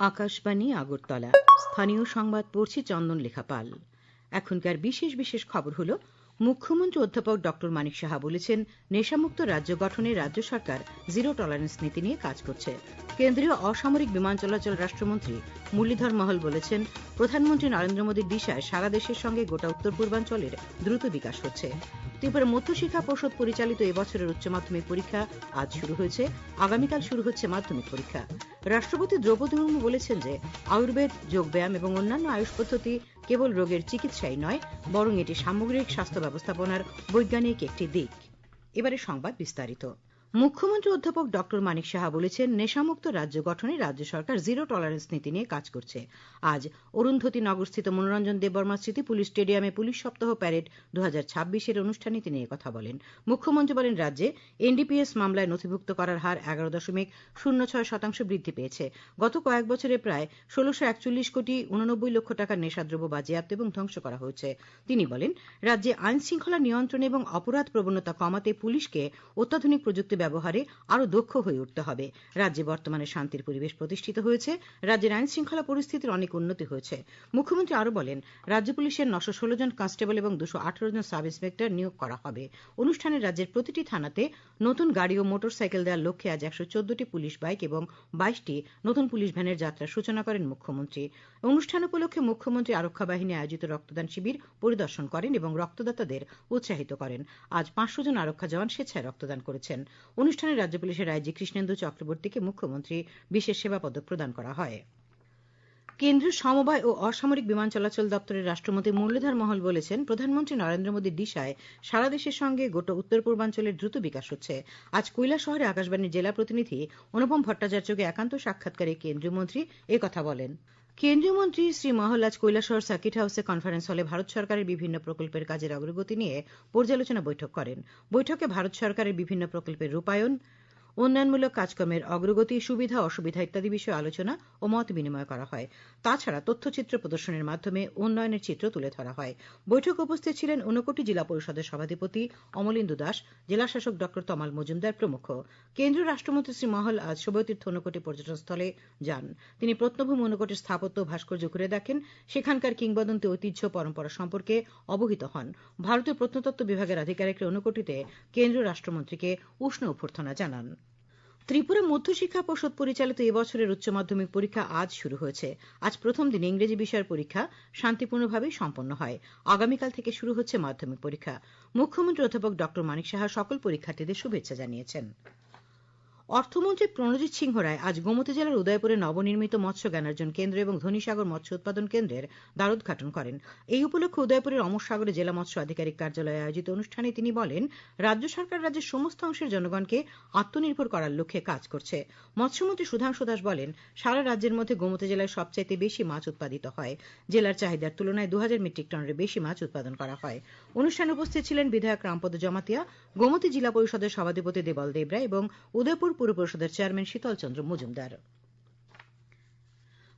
আকাশবাণী আগরতলা স্থানীয় সংবাদ পড়ছি চন্দন লেখা পাল। এখনকার বিশেষ বিশেষ খবর হলো, মুখ্যমন্ত্রী অধ্যাপক ডক্টর মানিক সাহা বলেছেন, নেশামুক্ত রাজ্য গঠনে রাজ্য সরকার জিরো টলারেন্স নীতি নিয়ে কাজ করছে। কেন্দ্রীয় অসামরিক বিমান চলাচল রাষ্ট্রমন্ত্রী মুরলীধর মহল বলেছেন, প্রধানমন্ত্রী নরেন্দ্র মোদীর দিশায় সারা দেশের সঙ্গে গোটা উত্তর পূর্বাঞ্চলের দ্রুত বিকাশ হচ্ছে। ত্রিপুরা মধ্যশিক্ষা পর্ষদ পরিচালিত এবছরের উচ্চ মাধ্যমিক পরীক্ষা আজ শুরু হয়েছে। আগামীকাল শুরু হচ্ছে মাধ্যমিক পরীক্ষা। রাষ্ট্রপতি দ্রৌপদী মুর্মু বলেছেন যে, আয়ুর্বেদ, যোগব্যায়াম এবং অন্যান্য আয়ুষ পদ্ধতি কেবল রোগের চিকিৎসাই নয়, বরং এটি সামগ্রিক স্বাস্থ্য ব্যবস্থাপনার বৈজ্ঞানিক একটি দিক। এবারে সংবাদ বিস্তারিত। মুখ্যমন্ত্রী অধ্যাপক ডক্টর মানিক সাহা বলেছেন, নেশামুক্ত রাজ্য গঠনে রাজ্য সরকার জিরো টলারেন্স নীতি নিয়ে কাজ করছে। আজ অরুন্ধতী নগরস্থিত মনোরঞ্জন দেববর্মা স্মৃতি পুলিশ স্টেডিয়ামে পুলিশ সপ্তাহ প্যারেড 2026 অনুষ্ঠানে তিনি কথা বলেন। মুখ্যমন্ত্রী বলেন, রাজ্যে এনডিপিএস মামলায় নথিভুক্ত করার হার 11.06% বৃদ্ধি পেয়েছে। গত কয়েক বছরে প্রায় 1641 কোটি 89 লক্ষ টাকার নেশাদ্রব্য বাজেয়াপ্ত এবং ধ্বংস করা হয়েছে। তিনি বলেন, রাজ্যে আইন শৃঙ্খলা নিয়ন্ত্রণ এবং অপরাধ প্রবণতা কমাতে পুলিশকে অত্যাধুনিক প্রযুক্তি ব্যবহারে আরও দক্ষ হয়ে উঠতে হবে। রাজ্যে বর্তমানে শান্তির পরিবেশ প্রতিষ্ঠিত হয়েছে। রাজ্যের আইন শৃঙ্খলা পরিস্থিতির অনেক উন্নতি হয়েছে। মুখ্যমন্ত্রী আরও বলেন, রাজ্য পুলিশের 916 জন কনস্টেবল এবং 218 জন সাব ইন্সপেক্টর নিয়োগ করা হবে। অনুষ্ঠানে রাজ্যের প্রতিটি থানাতে নতুন গাড়ি ও মোটর সাইকেল দেওয়ার লক্ষ্যে আজ 114টি পুলিশ বাইক এবং 22টি নতুন পুলিশ ভ্যানের যাত্রার সূচনা করেন মুখ্যমন্ত্রী। অনুষ্ঠান উপলক্ষে মুখ্যমন্ত্রী আরক্ষা বাহিনী আয়োজিত রক্তদান শিবির পরিদর্শন করেন এবং রক্তদাতাদের উৎসাহিত করেন। আজ 500 জন আরক্ষা জওয়ান স্বেচ্ছায় রক্তদান করেছেন। অনুষ্ঠানে রাজ্য পুলিশের আইজি কৃষ্ণেন্দু চক্রবর্তীকে মুখ্যমন্ত্রী বিশেষ সেবা পদক প্রদান করা হয়। কেন্দ্রীয় সমবায় ও অসামরিক বিমান চলাচল দপ্তরের রাষ্ট্রমন্ত্রী মুরলীধর মহল বলেছেন, প্রধানমন্ত্রী নরেন্দ্র মোদীর দিশায় সারা দেশের সঙ্গে গোটা উত্তর পূর্বাঞ্চলের দ্রুত বিকাশ হচ্ছে। আজ কৈলাসহরে আকাশবাণীর জেলা প্রতিনিধি অনুপম ভট্টাচার্যকে একান্ত সাক্ষাৎকারে কেন্দ্রীয় মন্ত্রী একথা বলেন। কেন্দ্রীয় মন্ত্রী শ্রী মহল আজ কৈলাসহর সার্কিট হাউসে কনফারেন্স হলে ভারত সরকারের বিভিন্ন প্রকল্পের কাজের অগ্রগতি নিয়ে পর্যালোচনা বৈঠক করেন। বৈঠকে ভারত সরকারের বিভিন্ন প্রকল্পের রূপায়ণ, উন্নয়নমূলক কাজকর্মের অগ্রগতি, সুবিধা অসুবিধা ইত্যাদি বিষয়ে আলোচনা ও মত বিনিময় করা হয়। তাছাড়া তথ্যচিত্র প্রদর্শনের মাধ্যমে উন্নয়নের চিত্র তুলে ধরা হয়। বৈঠকে উপস্থিত ছিলেন ঊনকোটি জেলা পরিষদের সভাধিপতি অমলেন্দু দাস, জেলাশাসক ডক্টর তমাল মজুমদার প্রমুখ। কেন্দ্রীয় রাষ্ট্রমন্ত্রী শ্রী মহল আজ শোভাতীর্থ ঊনকোটি পর্যটন স্থলে যান। তিনি প্রত্নভূমি ঊনকোটির স্থাপত্য ভাস্কর্য ঘুরে দেখেন, সেখানকার কিংবদন্তি ঐতিহ্য পরম্পরা সম্পর্কে অবহিত হন। ভারতীয় প্রত্নতত্ত্ব বিভাগের আধিকারিকরা ঊনকোটিতে কেন্দ্রীয় রাষ্ট্রমন্ত্রীকে উষ্ণ অভ্যর্থনা জানান। ত্রিপুরা মধ্যশিক্ষা পর্ষদ পরিচালিত এবছরের উচ্চ মাধ্যমিক পরীক্ষা আজ শুরু হয়েছে। আজ প্রথম দিন ইংরেজি বিষয়ের পরীক্ষা শান্তিপূর্ণভাবে সম্পন্ন হয়। আগামীকাল থেকে শুরু হচ্ছে মাধ্যমিক পরীক্ষা। মুখ্যমন্ত্রী অধ্যাপক ডক্টর মানিক সাহা সকল পরীক্ষার্থীদের শুভেচ্ছা জানিয়েছেন। অর্থমন্ত্রী প্রণজিৎ সিংহ রায় আজ গোমতী জেলার উদয়পুরে নবনির্মিত মৎস্য জ্ঞানার্জন কেন্দ্র এবং ধনীসাগর মৎস্য উৎপাদন কেন্দ্রের দ্বারোদ্ঘাটন করেন। এই উপলক্ষে উদয়পুরের অমর সাগরে জেলা মৎস্য আধিকারিক কার্যালয়ে আয়োজিত অনুষ্ঠানে তিনি বলেন, রাজ্য সরকার রাজ্যের সমস্ত অংশের জনগণকে আত্মনির্ভর করার লক্ষ্যে কাজ করছে। মৎস্যমন্ত্রী সুধাংশু দাস বলেন, সারা রাজ্যের মধ্যে গোমতী জেলায় সবচাইতে বেশি মাছ উৎপাদিত হয়। জেলার চাহিদার তুলনায় 2000 মেট্রিক টনের বেশি মাছ উৎপাদন করা হয়। অনুষ্ঠানে উপস্থিত ছিলেন বিধায়ক রামপদ জমাতিয়া, গোমতী জেলা পরিষদের সভাধিপতি দেবল দেবরা এবং উদয়পুর পুর পরিষদের চেয়ারম্যান শীতল চন্দ্র মজুমদার।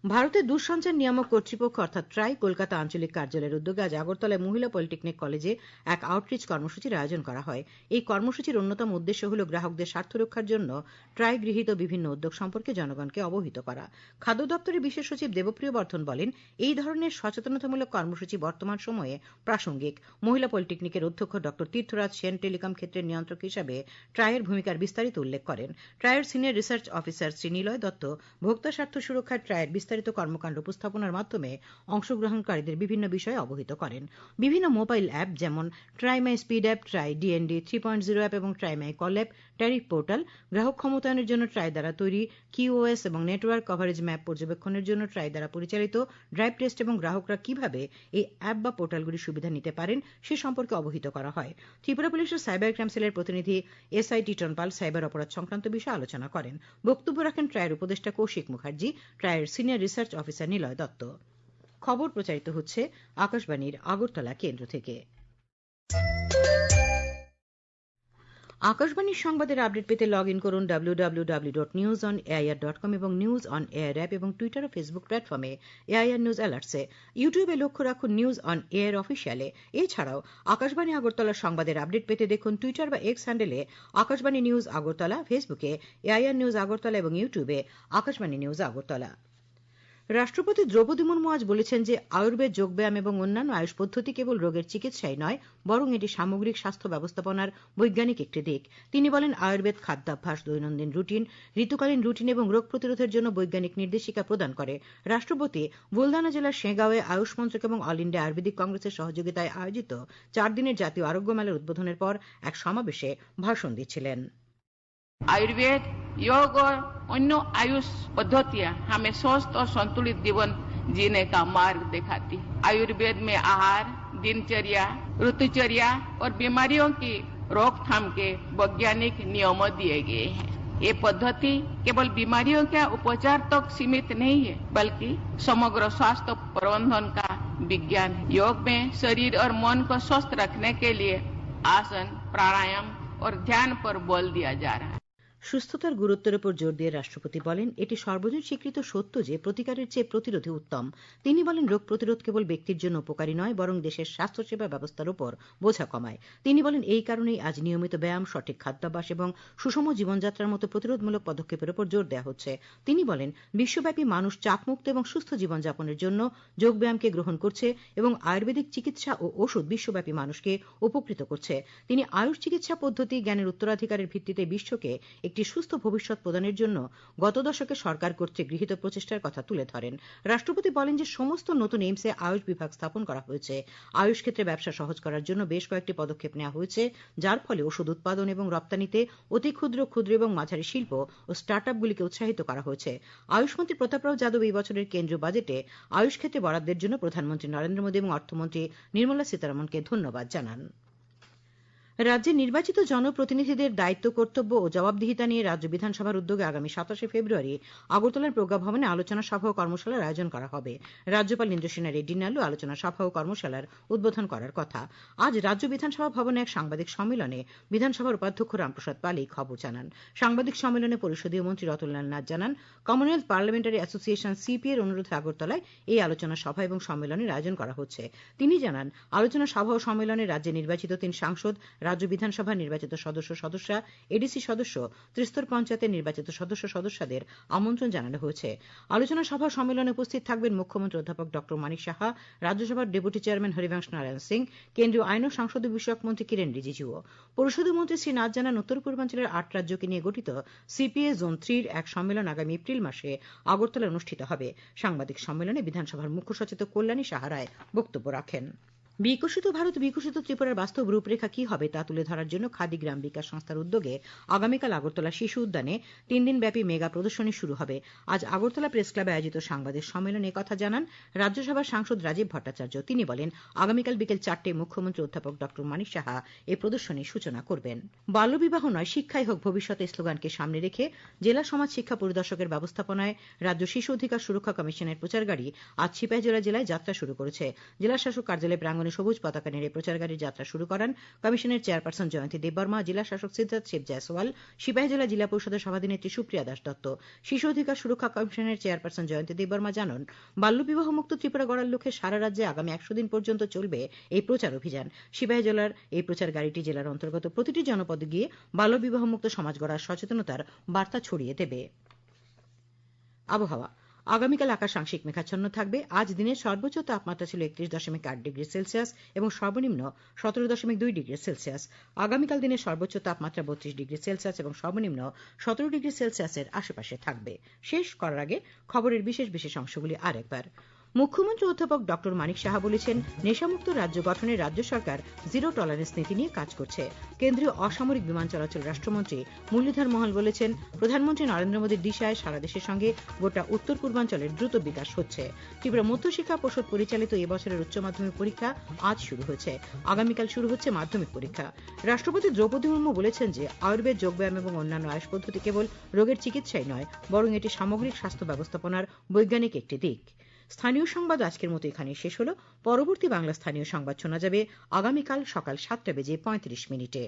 ভারতের দূরসঞ্চার নিয়ামক কর্তৃপক্ষ অর্থাৎ ট্রাই কলকাতা আঞ্চলিক কার্যালয়ের উদ্যোগে আজ আগরতলায় মহিলা পলিটেকনিক কলেজে এক আউটরিচ কর্মসূচির আয়োজন করা হয়। এই কর্মসূচির অন্যতম উদ্দেশ্য হল গ্রাহকদের স্বার্থ রক্ষার জন্য ট্রাই গৃহীত বিভিন্ন উদ্যোগ সম্পর্কে জনগণকে অবহিত করা। খাদ্য দপ্তরের বিশেষ সচিব দেবপ্রিয় বর্ধন বলেন, এই ধরনের সচেতনতামূলক কর্মসূচি বর্তমান সময়ে প্রাসঙ্গিক। মহিলা পলিটেকনিকের অধ্যক্ষ ডক্টর তীর্থরাজ সেন টেলিকম ক্ষেত্রের নিয়ন্ত্রক হিসাবে ট্রাইয়ের ভূমিকার বিস্তারিত উল্লেখ করেন। ট্রাইয়ের senior research officer Shri Niloy Dutta ভোক্তা স্বার্থ সুরক্ষার ট্রাইয়ের বিস্তারিত কর্মকাণ্ড উপস্থাপনার মাধ্যমে অংশগ্রহণকারীদের বিভিন্ন বিষয়ে অবহিত করেন। বিভিন্ন মোবাইল অ্যাপ যেমন TRAI my speed app, TRAI DND 3.0 app এবং TRAI my call app, tariff portal, গ্রাহক ক্ষমতায়নের জন্য ট্রাই দ্বারা তৈরি কিওএস এবং নেটওয়ার্ক কভারেজ ম্যাপ পর্যবেক্ষণের জন্য ট্রাই দ্বারা পরিচালিত ড্রাইভ টেস্ট এবং গ্রাহকরা কিভাবে এই অ্যাপ বা পোর্টালগুলির সুবিধা নিতে পারেন সে সম্পর্কে অবহিত করা হয়। ত্রিপুরা পুলিশের সাইবার ক্রাইম সেলের প্রতিনিধি এসআই টিটন পাল সাইবার অপরাধ সংক্রান্ত বিষয়ে আলোচনা করেন। বক্তব্য রাখেন ট্রাইয়ের উপদেষ্টা কৌশিক মুখার্জি, ট্রাইয়ের senior research officer Niloy Dutta. খবর প্রচারিত হচ্ছে আকাশবাণীর আগরতলা কেন্দ্র থেকে। আকাশবাণীর সংবাদের আপডেট পেতে লগ ইন করুন www.newsonair.com এবং নিউজ অন এয়ার অ্যাপ এবং টুইটার ও ফেসবুক প্ল্যাটফর্মে এআইআর নিউজ অ্যালার্টসে। ইউটিউবে লক্ষ্য রাখুন নিউজ অন এয়ার অফিসিয়ালে। এছাড়াও আকাশবাণী আগরতলার সংবাদের আপডেট পেতে দেখুন টুইটার বা এক্স হ্যান্ডেলে আকাশবাণী নিউজ আগরতলা, ফেসবুকে এআইআর নিউজ আগরতলা এবং ইউটিউবে আকাশবাণী নিউজ আগরতলা। রাষ্ট্রপতি দ্রৌপদী মুর্মু আজ বলেছেন যে আয়ুর্বেদ, যোগব্যায়াম এবং অন্যান্য আয়ুষ পদ্ধতি কেবল রোগের চিকিৎসাই নয়, বরং এটি সামগ্রিক স্বাস্থ্য ব্যবস্থাপনার বৈজ্ঞানিক একটি দিক। তিনি বলেন, আয়ুর্বেদ খাদ্যাভ্যাস, দৈনন্দিন রুটিন, ঋতুকালীন রুটিন এবং রোগ প্রতিরোধের জন্য বৈজ্ঞানিক নির্দেশিকা প্রদান করে। রাষ্ট্রপতি বুলধানা জেলার শেগাঁওয়ে আয়ুষ মন্ত্রক এবং অল ইন্ডিয়া আয়ুর্বেদিক কংগ্রেসের সহযোগিতায় আয়োজিত 4 দিনের জাতীয় আরোগ্য মেলার উদ্বোধনের পর এক সমাবেশে ভাষণ দিচ্ছিলেন। आयुर्वेद, योग और अन्य आयुष पद्धतियां हमें स्वस्थ और संतुलित जीवन जीने का मार्ग दिखाती है। आयुर्वेद में आहार, दिनचर्या, ऋतुचर्या और बीमारियों की रोकथाम के वैज्ञानिक नियम दिए गए हैं। ये पद्धति केवल बीमारियों के उपचार तक सीमित नहीं है, बल्कि समग्र स्वास्थ्य प्रबंधन का विज्ञान है। योग में शरीर और मन को स्वस्थ रखने के लिए आसन, प्राणायाम और ध्यान पर बल दिया जा रहा है। সুস্থতার গুরুত্বের উপর জোর দিয়ে রাষ্ট্রপতি বলেন, এটি সর্বজন স্বীকৃত সত্য যে প্রতিকারের চেয়ে প্রতিরোধই উত্তম। তিনি বলেন, রোগ প্রতিরোধ কেবল ব্যক্তির জন্য উপকারী নয়, বরং দেশের স্বাস্থ্যসেবা ব্যবস্থার উপর বোঝা কমায়। তিনি বলেন, এই কারণেই আজ নিয়মিত ব্যায়াম, সঠিক খাদ্যাভ্যাস এবং সুষম জীবনযাত্রার মতো প্রতিরোধমূলক পদক্ষেপের উপর জোর দেওয়া হচ্ছে। তিনি বলেন, বিশ্বব্যাপী মানুষ চাপমুক্ত এবং সুস্থ জীবনযাপনের জন্য যোগব্যায়ামকে গ্রহণ করছে এবং আয়ুর্বেদিক চিকিৎসা ও ওষুধ বিশ্বব্যাপী মানুষকে উপকৃত করছে। তিনি আয়ুষ চিকিৎসা পদ্ধতি জ্ঞানের উত্তরাধিকারের ভিত্তিতে বিশ্বকে একটি সুস্থ ভবিষ্যৎ প্রদানের জন্য গত দশকে সরকার কর্তৃক গৃহীত প্রচেষ্টার কথা তুলে ধরেন। রাষ্ট্রপতি বলেন যে সমস্ত নতুন এইমসে আয়ুষ বিভাগ স্থাপন করা হয়েছে। আয়ুষ ক্ষেত্রে ব্যবসা সহজ করার জন্য বেশ কয়েকটি পদক্ষেপ নেওয়া হয়েছে, যার ফলে ওষুধ উৎপাদন এবং রপ্তানিতে অতি ক্ষুদ্র, ক্ষুদ্র এবং মাঝারি শিল্প ও স্টার্টআপগুলিকে উৎসাহিত করা হয়েছে। আয়ুষমন্ত্রী প্রতাপরাও যাদব এই বছরের কেন্দ্রীয় বাজেটে আয়ুষ ক্ষেত্রে বরাদ্দের জন্য প্রধানমন্ত্রী নরেন্দ্র মোদী এবং অর্থমন্ত্রী নির্মলা সীতারমণকে ধন্যবাদ জানান। রাজ্যে নির্বাচিত জনপ্রতিনিধিদের দায়িত্ব, কর্তব্য ও জবাবদিহিতা নিয়ে রাজ্য বিধানসভার উদ্যোগে আগামী 27 ফেব্রুয়ারি আগরতলার প্রজ্ঞাভবনে আলোচনা সভা ও কর্মশালার আয়োজন করা হবে। রাজ্যপাল ইন্দ্রসেনা রেড্ডি নাল্লু আলোচনা সভা ও কর্মশালার উদ্বোধন করার কথা। আজ রাজ্য বিধানসভা ভবনে এক সাংবাদিক সম্মেলনে বিধানসভার উপাধ্যক্ষ রামপ্রসাদ পাল এই খবর জানান। সাংবাদিক সম্মেলনে পরিষদীয় মন্ত্রী রতনলাল নাথ জানান, কমনওয়েলথ পার্লামেন্টারি অ্যাসোসিয়েশন সিপি এর অনুরোধে আগরতলায় এই আলোচনা সভা এবং সম্মেলনের আয়োজন করা হচ্ছে। তিনি জানান, আলোচনা সভা ও সম্মেলনে রাজ্যে নির্বাচিত 3 সাংসদ, রাজ্য বিধানসভা নির্বাচিত সদস্যা, এডিসি সদস্য, ত্রিস্তর পঞ্চায়েতের নির্বাচিত সদস্যদের আমন্ত্রণ জানানো হয়েছে। আলোচনা সভা সম্মেলনে উপস্থিত থাকবেন মুখ্যমন্ত্রী অধ্যাপক ডক্টর মানিক সাহা, রাজ্যসভার ডেপুটি চেয়ারম্যান হরিবংশ নারায়ণ সিং, কেন্দ্রীয় আইন ও সংসদীয় বিষয়ক মন্ত্রী কিরেন রিজিজুও। পরিষদীয় মন্ত্রী শ্রী নাথ জানান, উত্তর পূর্বাঞ্চলের 8 রাজ্যকে নিয়ে গঠিত সিপিএ জোন 3 এক সম্মেলন আগামী এপ্রিল মাসে আগরতলায় অনুষ্ঠিত হবে। সাংবাদিক সম্মেলনে বিধানসভার মুখ্য সচেতক কল্যাণী সাহা রায় বক্তব্য রাখেন। বিকশিত ভারত, বিকশিত ত্রিপুরার বাস্তব রূপরেখা কি হবে তা তুলে ধরার জন্য খাদি গ্রাম বিকাশ সংস্থার উদ্যোগে আগামীকাল আগরতলা শিশু উদ্যানে 3 দিনব্যাপী মেগা প্রদর্শনী শুরু হবে। আজ আগরতলা প্রেস ক্লাবে আয়োজিত সাংবাদিক সম্মেলনে কথা জানান রাজ্যসভার সাংসদ রাজীব ভট্টাচার্য। তিনি বলেন, আগামীকাল বিকেল 4টায় মুখ্যমন্ত্রী অধ্যাপক ডক্টর মানিক সাহা এই প্রদর্শনীর সূচনা করবেন। বাল্যবিবাহ নয়, শিক্ষাই হোক ভবিষ্যতে স্লোগানকে সামনে রেখে জেলা সমাজ শিক্ষা পরিদর্শকের ব্যবস্থাপনায় রাজ্য শিশু অধিকার সুরক্ষা কমিশনের প্রচার গাড়ি আজ সিপাহীজলা জেলায় যাত্রা শুরু করেছে। জেলা শাসক কার্যালয় প্রাঙ্গণে সবুজ পতাকা নেড়ে প্রচার গাড়ির যাত্রা শুরু করান কমিশনের চেয়ারপারসন জয়ন্তী দেববর্মা, জেলা শাসক সিদ্ধার্থ শিব জয়সওয়াল, সিপাহীজলা জেলা পরিষদের সভাধিনেত্রী সুপ্রিয়া দাস দত্ত। শিশু অধিকার সুরক্ষা কমিশনের চেয়ারপারসন জয়ন্তী দেববর্মা জানান, বাল্যবিবাহ মুক্ত ত্রিপুরা গড়ার লক্ষ্যে সারা রাজ্যে আগামী 100 দিন পর্যন্ত চলবে এই প্রচার অভিযান। সিপাহীজলার এই প্রচার গাড়িটি জেলার অন্তর্গত প্রতিটি জনপদে গিয়ে বাল্যবিবাহ মুক্ত সমাজ গড়ার সচেতনতার বার্তা ছড়িয়ে দেবে। আবহাওয়া। আগামীকাল আকাশ আংশিক মেঘাচ্ছন্ন থাকবে। আজ দিনের সর্বোচ্চ তাপমাত্রা ছিল 31.8 ডিগ্রি সেলসিয়াস এবং সর্বনিম্ন 17.2 ডিগ্রি সেলসিয়াস। আগামীকাল দিনের সর্বোচ্চ তাপমাত্রা 32 ডিগ্রি সেলসিয়াস এবং সর্বনিম্ন 17 ডিগ্রি সেলসিয়াসের আশেপাশে থাকবে। শেষ করার আগে খবরের বিশেষ অংশগুলি আরেকবার। মুখ্যমন্ত্রী অধ্যাপক ডক্টর মানিক সাহা বলেছেন, নেশামুক্ত রাজ্য গঠনে রাজ্য সরকার জিরো টলারেন্স নীতি নিয়ে কাজ করছে। কেন্দ্রীয় অসামরিক বিমান চলাচল রাষ্ট্রমন্ত্রী মুরলীধর মহল বলেছেন, প্রধানমন্ত্রী নরেন্দ্র মোদীর দিশায় সারা দেশের সঙ্গে গোটা উত্তর পূর্বাঞ্চলের দ্রুত বিকাশ হচ্ছে। ত্রিপুরা মধ্যশিক্ষা পর্ষদ পরিচালিত এবছরের উচ্চ মাধ্যমিক পরীক্ষা আজ শুরু হয়েছে। আগামীকাল শুরু হচ্ছে মাধ্যমিক পরীক্ষা। রাষ্ট্রপতি দ্রৌপদী মুর্মু বলেছেন যে আয়ুর্বেদ, যোগব্যায়াম এবং অন্যান্য আয়ুষ পদ্ধতি কেবল রোগের চিকিৎসাই নয়, বরং এটি সামগ্রিক স্বাস্থ্য ব্যবস্থাপনার বৈজ্ঞানিক একটি দিক। স্থানীয় সংবাদ আজকের মতো এখানে শেষ হলো। পরবর্তী বাংলা স্থানীয় সংবাদ শোনা যাবে আগামীকাল সকাল 7:35 মিনিটে।